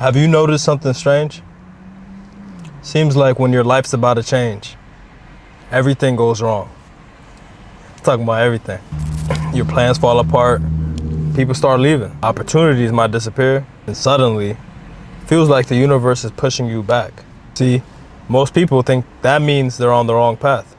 Have you noticed something strange? Seems like when your life's about to change, everything goes wrong. I'm talking about everything. Your plans fall apart, people start leaving, opportunities might disappear, and suddenly, it feels like the universe is pushing you back. See, most people think that means they're on the wrong path.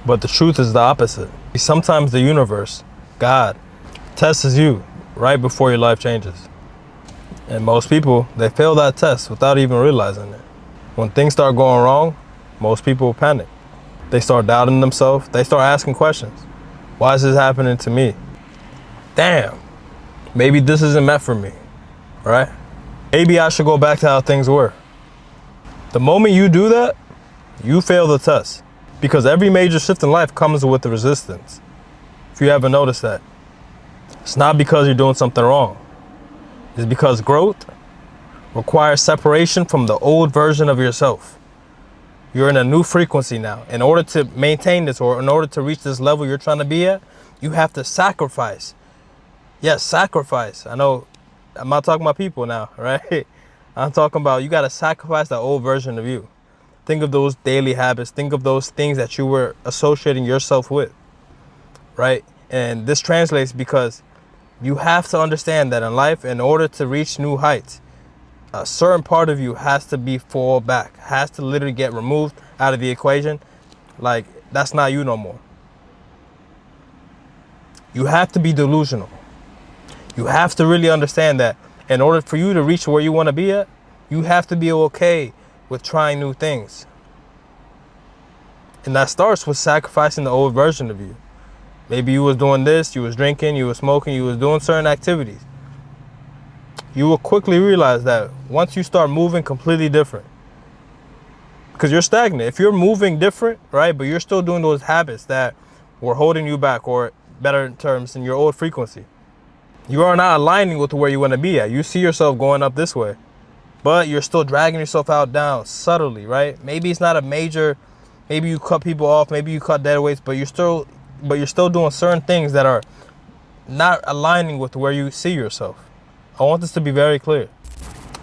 But the truth is the opposite. Sometimes the universe, God, tests you right before your life changes. And most people, they fail that test without even realizing it. When things start going wrong, most people panic. They start doubting themselves. They start asking questions. Why is this happening to me? Damn, maybe this isn't meant for me, right? Maybe I should go back to how things were. The moment you do that, you fail the test. Because every major shift in life comes with resistance. If you haven't noticed that. It's not because you're doing something wrong. It's because growth requires separation from the old version of yourself. You're in a new frequency now. In order to maintain this, or in order to reach this level you're trying to be at, you have to sacrifice. Yes, sacrifice. I know I'm not talking about people now, right? I'm talking about you got to sacrifice the old version of you. Think of those daily habits. Think of those things that you were associating yourself with, right? And this translates because you have to understand that in life, in order to reach new heights, a certain part of you has to be fall back, has to literally get removed out of the equation. Like, that's not you no more. You have to be delusional. You have to really understand that in order for you to reach where you want to be at, you have to be okay with trying new things. And that starts with sacrificing the old version of you. Maybe you was doing this, you was drinking, you was smoking, you was doing certain activities. You will quickly realize that once you start moving completely different, because you're stagnant. If you're moving different, right, but you're still doing those habits that were holding you back, or better terms, in your old frequency, you are not aligning with where you want to be at. You see yourself going up this way, but you're still dragging yourself out down subtly, right? Maybe it's not a major, maybe you cut people off, maybe you cut dead weights, but you're still doing certain things that are not aligning with where you see yourself. I want this to be very clear.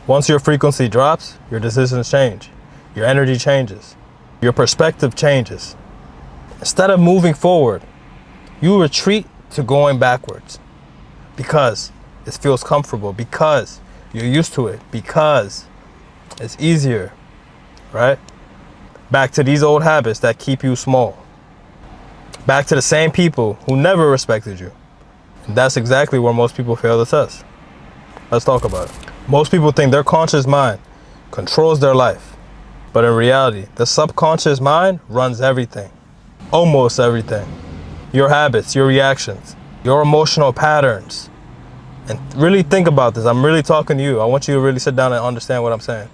Once your frequency drops, your decisions change. Your energy changes. Your perspective changes. Instead of moving forward, you retreat to going backwards because it feels comfortable, because you're used to it, because it's easier, right? Back to these old habits that keep you small. Back to the same people who never respected you. And that's exactly where most people fail the test. Let's talk about it. Most people think their conscious mind controls their life. But in reality, the subconscious mind runs everything. Almost everything. Your habits, your reactions, your emotional patterns. And really think about this. I'm really talking to you. I want you to really sit down and understand what I'm saying.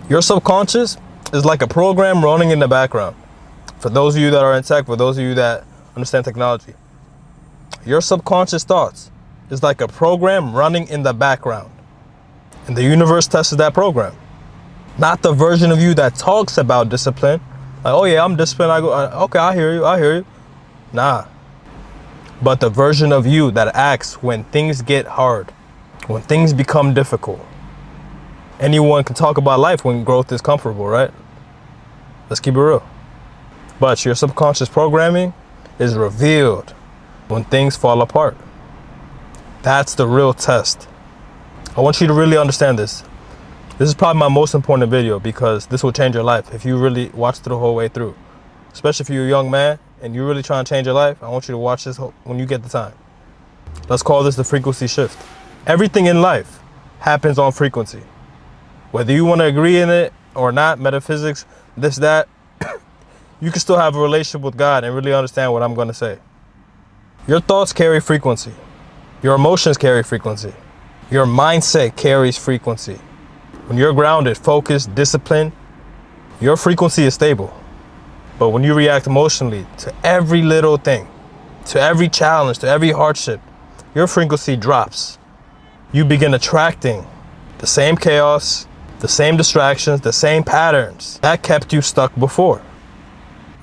Your subconscious is like a program running in the background. For those of you that are in tech, for those of you that understand technology, your subconscious thoughts is like a program running in the background. And the universe tests that program. Not the version of you that talks about discipline. Like, oh yeah, I'm disciplined. Okay, I hear you. Nah. But the version of you that acts when things get hard, when things become difficult. Anyone can talk about life when growth is comfortable, right? Let's keep it real. But your subconscious programming is revealed when things fall apart. That's the real test. I want you to really understand this. This is probably my most important video because this will change your life if you really watch it the whole way through. Especially if you're a young man and you're really trying to change your life, I want you to watch this when you get the time. Let's call this the frequency shift. Everything in life happens on frequency. Whether you want to agree in it or not, metaphysics, this, that, you can still have a relationship with God and really understand what I'm going to say. Your thoughts carry frequency. Your emotions carry frequency. Your mindset carries frequency. When you're grounded, focused, disciplined, your frequency is stable. But when you react emotionally to every little thing, to every challenge, to every hardship, your frequency drops. You begin attracting the same chaos, the same distractions, the same patterns that kept you stuck before.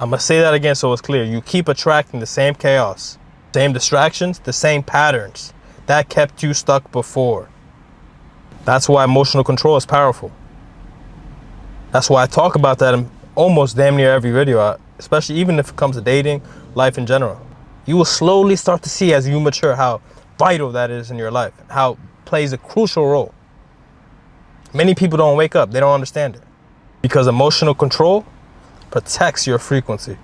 I'm gonna say that again so it's clear. You keep attracting the same chaos, same distractions, the same patterns that kept you stuck before. That's why emotional control is powerful. That's why I talk about that in almost damn near every video, especially even if it comes to dating, life in general. You will slowly start to see as you mature how vital that is in your life, how it plays a crucial role. Many people don't wake up, they don't understand it. Because emotional control protects your frequency.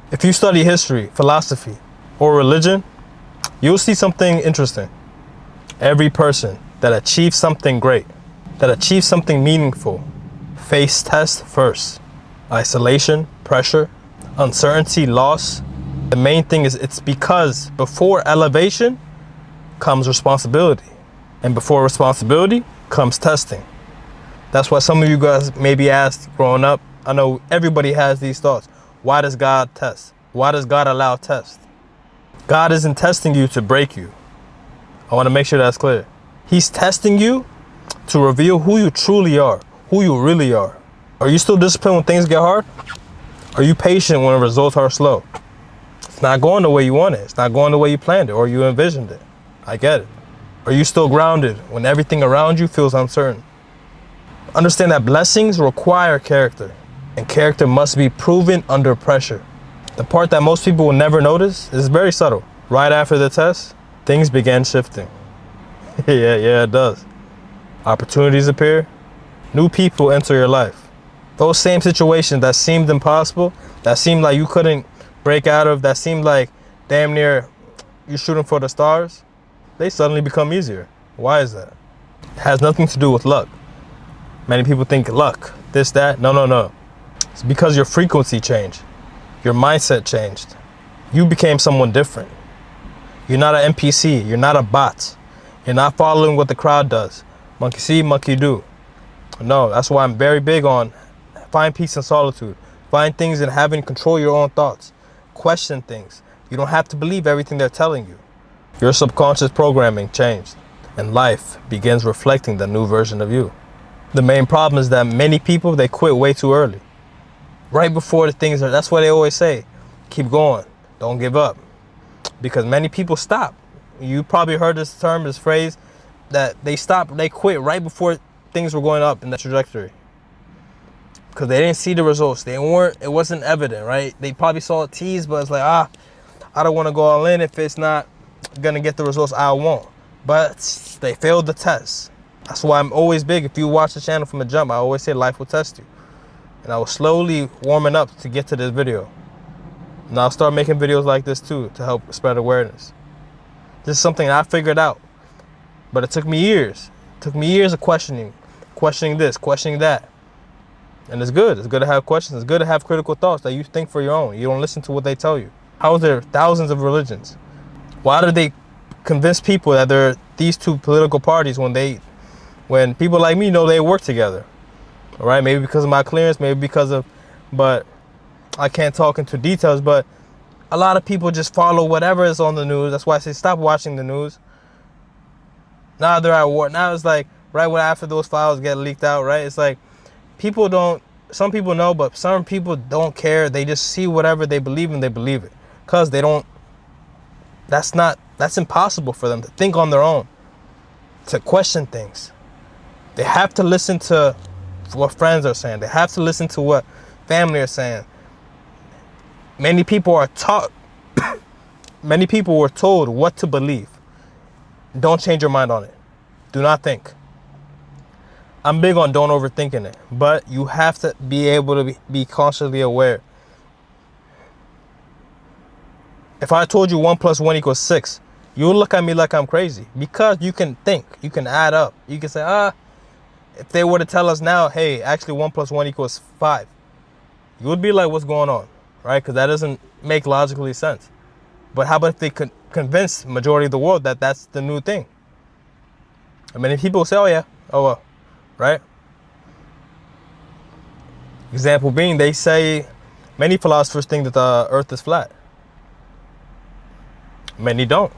If you study history, philosophy, or religion, you'll see something interesting. Every person that achieves something great, that achieves something meaningful, face tests first. Isolation, pressure, uncertainty, loss. The main thing is it's because before elevation comes responsibility. And before responsibility comes testing. That's why some of you guys maybe asked growing up, I know everybody has these thoughts. Why does God test? Why does God allow tests? God isn't testing you to break you. I want to make sure that's clear. He's testing you to reveal who you truly are, who you really are. Are you still disciplined when things get hard? Are you patient when the results are slow? It's not going the way you want it. It's not going the way you planned it or you envisioned it. I get it. Are you still grounded when everything around you feels uncertain? Understand that blessings require character, and character must be proven under pressure. The part that most people will never notice is very subtle. Right after the test, things began shifting. Yeah, it does. Opportunities appear. New people enter your life. Those same situations that seemed impossible, that seemed like you couldn't break out of, that seemed like damn near you're shooting for the stars, they suddenly become easier. Why is that? It has nothing to do with luck. Many people think luck, this, that. No. It's because your frequency changed. Your mindset changed. You became someone different. You're not an NPC. You're not a bot. You're not following what the crowd does. Monkey see, monkey do. No, that's why I'm very big on find peace in solitude. Find things and having control your own thoughts. Question things. You don't have to believe everything they're telling you. Your subconscious programming changed, and life begins reflecting the new version of you. The main problem is that many people, they quit way too early. Right before the things are, that's why they always say, keep going, don't give up. Because many people stop. You probably heard this term, this phrase, that they quit right before things were going up in the trajectory. Because they didn't see the results. It wasn't evident, right? They probably saw a tease, but it's like, I don't want to go all in if it's not gonna get the results I want. But they failed the test. That's why I'm always big. If you watch the channel from the jump, I always say life will test you. And I was slowly warming up to get to this video. And I'll start making videos like this too to help spread awareness. This is something I figured out. But it took me years. It took me years of questioning this, questioning that. And it's good. It's good to have questions. It's good to have critical thoughts that you think for your own. You don't listen to what they tell you. How is there thousands of religions? Why do they convince people that there are these two political parties when people like me know they work together? All right, maybe because of my clearance, but I can't talk into details, but a lot of people just follow whatever is on the news. That's why I say stop watching the news. Now they're at war. Now it's like right when after those files get leaked out, right? It's like some people know, but some people don't care. They just see whatever they believe in, they believe it. Because that's impossible for them to think on their own, to question things. They have to listen to what friends are saying. They have to listen to what family are saying. Many people are taught, many people were told what to believe. Don't change your mind on it. Do not think. I'm big on don't overthinking it, but you have to be able to be consciously aware. If I told you 1 + 1 = 6, you'll look at me like I'm crazy because you can think, you can add up. You can say, if they were to tell us now, hey, actually 1 + 1 = 5, you would be like, what's going on, right? Because that doesn't make logically sense. But how about if they could convince majority of the world that that's the new thing? I mean, if people say, oh well, right? Example being, they say, many philosophers think that the earth is flat. Many don't.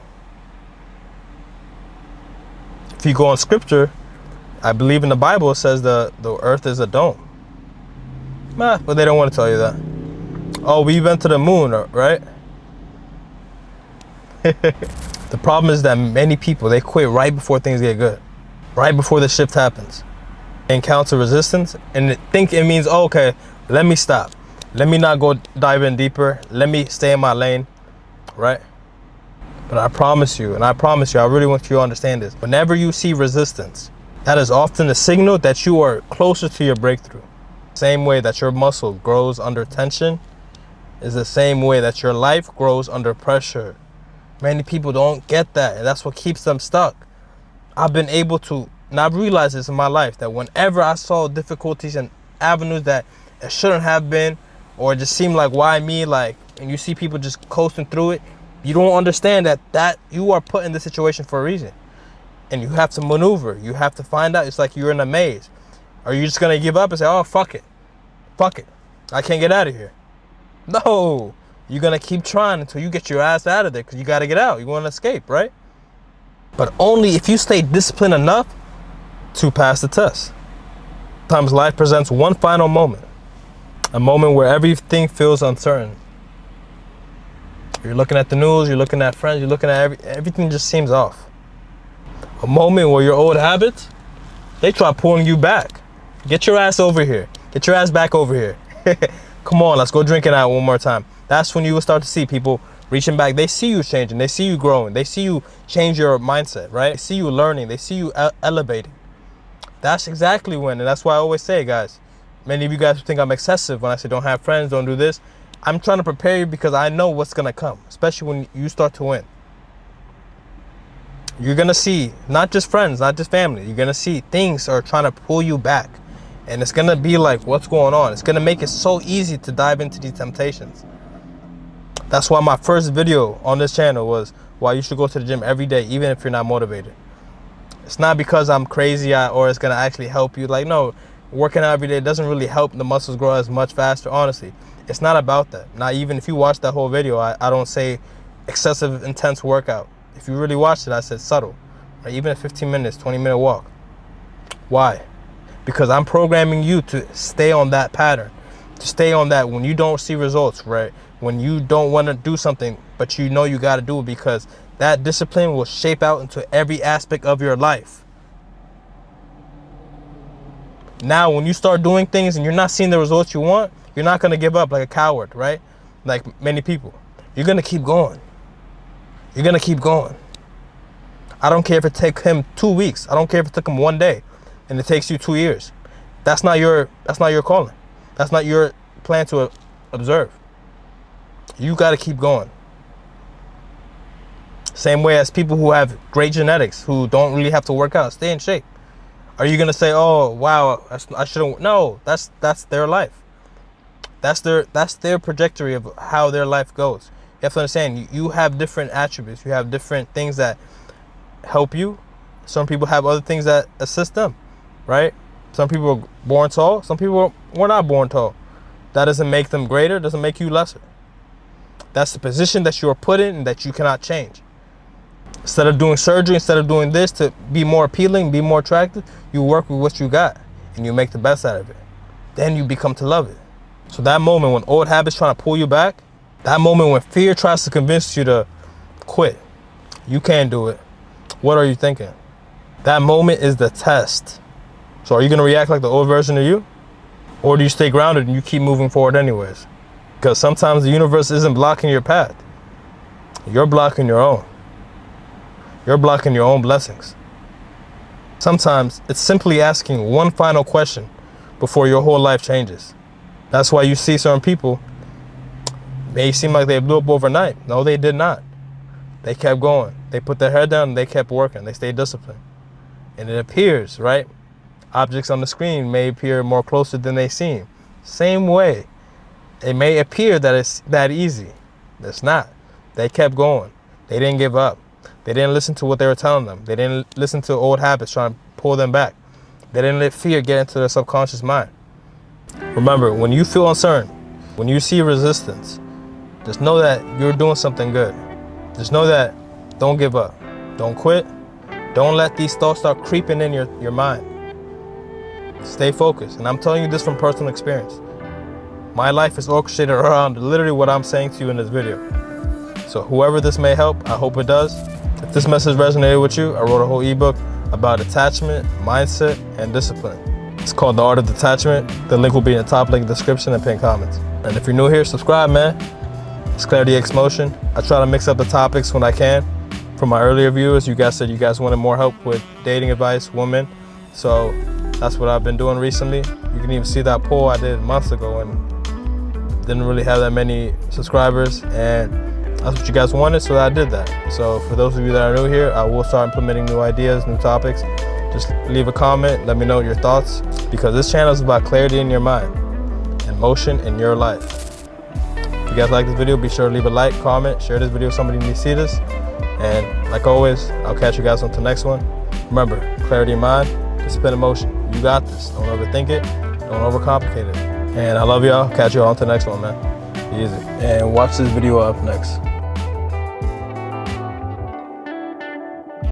If you go on scripture, I believe in the Bible, it says the earth is a dome. But they don't want to tell you that. Oh, we've been to the moon, right? The problem is that many people, they quit right before things get good. right before the shift happens. Encounter resistance and think it means, oh, okay, let me stop. Let me not go dive in deeper. Let me stay in my lane, right? But I promise you, I really want you to understand this. Whenever you see resistance, that is often a signal that you are closer to your breakthrough. Same way that your muscle grows under tension is the same way that your life grows under pressure. Many people don't get that, and that's what keeps them stuck. I've been able to, and I've realized this in my life, that whenever I saw difficulties and avenues that it shouldn't have been, or it just seemed like, why me? Like, and you see people just coasting through it, you don't understand that you are put in this situation for a reason. And you have to maneuver. You have to find out. It's like you're in a maze. Are you just going to give up and say, oh, fuck it. Fuck it. I can't get out of here. No. You're going to keep trying until you get your ass out of there because you got to get out. You want to escape, right? But only if you stay disciplined enough to pass the test. Sometimes life presents one final moment. A moment where everything feels uncertain. You're looking at the news, you're looking at friends, you're looking at everything just seems off. A moment where your old habits, they try pulling you back. Get your ass over here. Get your ass back over here. Come on, let's go drinking out one more time. That's when you will start to see people reaching back. They see you changing. They see you growing. They see you change your mindset, right? They see you learning. They see you elevating. That's exactly when, and that's why I always say, guys, many of you guys think I'm excessive when I say don't have friends, don't do this. I'm trying to prepare you because I know what's going to come, especially when you start to win. You're going to see not just friends, not just family. You're going to see things are trying to pull you back. And it's going to be like, what's going on? It's going to make it so easy to dive into these temptations. That's why my first video on this channel was why you should go to the gym every day, even if you're not motivated. It's not because I'm crazy or it's going to actually help you. Like, no, working out every day doesn't really help the muscles grow as much faster, honestly. It's not about that. Not even if you watch that whole video, I don't say excessive, intense workout. If you really watched it, I said subtle. Right? Even a 15 minutes, 20-minute walk. Why? Because I'm programming you to stay on that pattern. To stay on that when you don't see results, right? When you don't want to do something, but you know you got to do it because that discipline will shape out into every aspect of your life. Now, when you start doing things and you're not seeing the results you want, you're not going to give up like a coward, right? Like many people. You're going to keep going. You're going to keep going. I don't care if it takes him 2 weeks. I don't care if it took him 1 day and it takes you 2 years. That's not your calling. That's not your plan to observe. You got to keep going. Same way as people who have great genetics, who don't really have to work out, stay in shape. Are you going to say, oh, wow, I shouldn't? No, that's their life. That's their trajectory of how their life goes. You have to understand, you have different attributes. You have different things that help you. Some people have other things that assist them, right? Some people are born tall. Some people were not born tall. That doesn't make them greater. Doesn't make you lesser. That's the position that you are put in and that you cannot change. Instead of doing surgery, instead of doing this to be more appealing, be more attractive, you work with what you got and you make the best out of it. Then you become to love it. So that moment when old habits trying to pull you back, that moment when fear tries to convince you to quit, you can't do it. What are you thinking? That moment is the test. So are you going to react like the old version of you? Or do you stay grounded and you keep moving forward anyways? Because sometimes the universe isn't blocking your path. You're blocking your own. You're blocking your own blessings. Sometimes it's simply asking one final question before your whole life changes. That's why you see certain people, may seem like they blew up overnight. No, they did not. They kept going. They put their head down and they kept working. They stayed disciplined. And it appears, right? Objects on the screen may appear more closer than they seem. Same way. It may appear that it's that easy. It's not. They kept going. They didn't give up. They didn't listen to what they were telling them. They didn't listen to old habits trying to pull them back. They didn't let fear get into their subconscious mind. Remember, when you feel uncertain, when you see resistance, just know that you're doing something good. Just know that don't give up. Don't quit. Don't let these thoughts start creeping in your mind. Stay focused. And I'm telling you this from personal experience. My life is orchestrated around literally what I'm saying to you in this video. So whoever this may help, I hope it does. If this message resonated with you, I wrote a whole ebook about attachment, mindset, and discipline. It's called The Art of Detachment. The link will be in the top link description and pinned comments. And if you're new here, subscribe, man. It's Clarity X Motion. I try to mix up the topics when I can. From my earlier viewers, you guys said you guys wanted more help with dating advice, women. So that's what I've been doing recently. You can even see that poll I did months ago and didn't really have that many subscribers, and that's what you guys wanted, so I did that. So for those of you that are new here, I will start implementing new ideas, new topics. Just leave a comment, let me know your thoughts, because this channel is about clarity in your mind and motion in your life. If you guys like this video, be sure to leave a like, comment, share this video with somebody who needs to see this. And like always, I'll catch you guys on the next one. Remember, clarity in mind, discipline in motion. You got this. Don't overthink it. Don't overcomplicate it. And I love y'all. Catch you all on to the next one, man. Be easy. And watch this video up next.